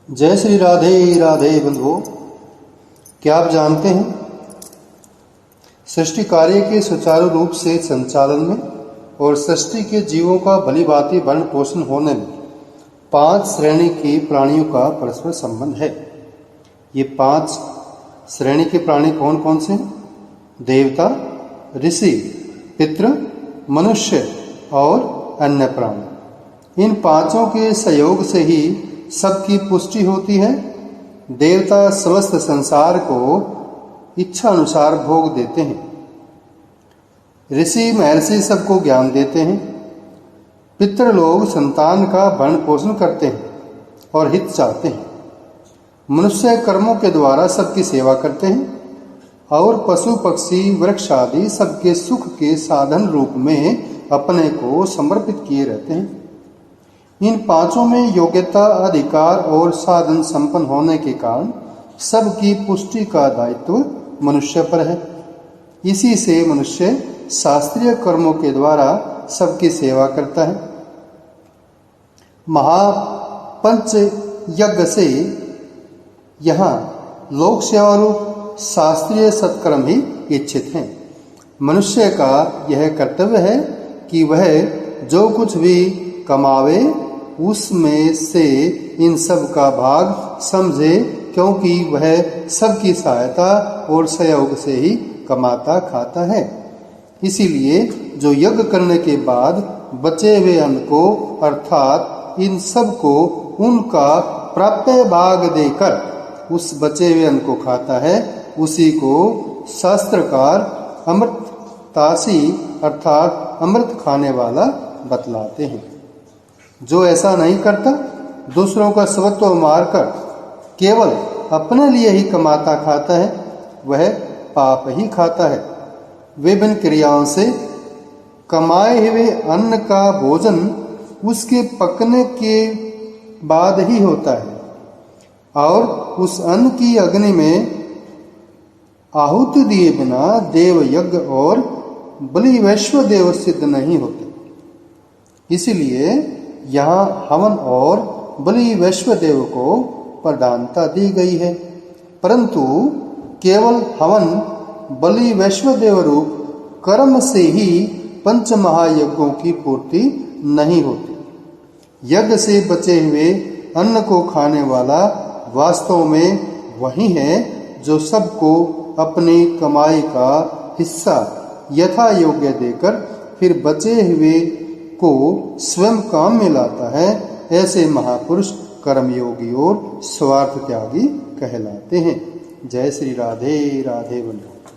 जय श्री राधे राधे बंधुओं, क्या आप जानते हैं सृष्टि कार्य के सुचारू रूप से संचालन में और सृष्टि के जीवों का भली भांति भरण पोषण होने में 5 श्रेणी के प्राणियों का परस्पर संबंध है। ये 5 श्रेणी के प्राणी कौन कौन से हैं? देवता, ऋषि, पितृ, मनुष्य और अन्य प्राणी। इन 5 के सहयोग से ही सबकी पुष्टि होती है। देवता समस्त संसार को इच्छा अनुसार भोग देते हैं। ऋषि महर्षि सबको ज्ञान देते हैं। पितृ लोग संतान का भरण पोषण करते हैं और हित चाहते हैं। मनुष्य कर्मों के द्वारा सबकी सेवा करते हैं और पशु पक्षी वृक्ष आदि सबके सुख के साधन रूप में अपने को समर्पित किए रहते हैं। इन 5 में योग्यता, अधिकार और साधन संपन्न होने के कारण सबकी पुष्टि का दायित्व मनुष्य पर है। इसी से मनुष्य शास्त्रीय कर्मों के द्वारा सबकी सेवा करता है। महापंच यज्ञ से यहाँ लोक सेवा रूप शास्त्रीय सत्कर्म ही इच्छित हैं। मनुष्य का यह कर्तव्य है कि वह जो कुछ भी कमावे उसमें से इन सब का भाग समझे, क्योंकि वह सबकी सहायता और सहयोग से ही कमाता खाता है। इसीलिए जो यज्ञ करने के बाद बचे हुए अन्न को अर्थात इन सब को उनका प्राप्य भाग देकर उस बचे हुए अन्न को खाता है, उसी को शास्त्रकार अमृतासी अर्थात अमृत खाने वाला बतलाते हैं। जो ऐसा नहीं करता, दूसरों का स्वत्व मारकर केवल अपने लिए ही कमाता खाता है, वह पाप ही खाता है। विभिन्न क्रियाओं से कमाए हुए अन्न का भोजन उसके पकने के बाद ही होता है और उस अन्न की अग्नि में आहुति दिए बिना देव यज्ञ और बलि वैश्व देव सिद्ध नहीं होते। इसलिए यहाँ हवन और बलि वैश्व देव को प्रधानता दी गई है, परंतु केवल हवन बलि वैश्व देव रूप कर्म से ही 5 महायज्ञों की पूर्ति नहीं होती। यज्ञ से बचे हुए अन्न को खाने वाला वास्तव में वही है जो सबको अपनी कमाई का हिस्सा यथा योग्य देकर फिर बचे हुए को स्वयं काम में लाता है। ऐसे महापुरुष कर्मयोगी और स्वार्थ त्यागी कहलाते हैं। जय श्री राधे राधे बंधु।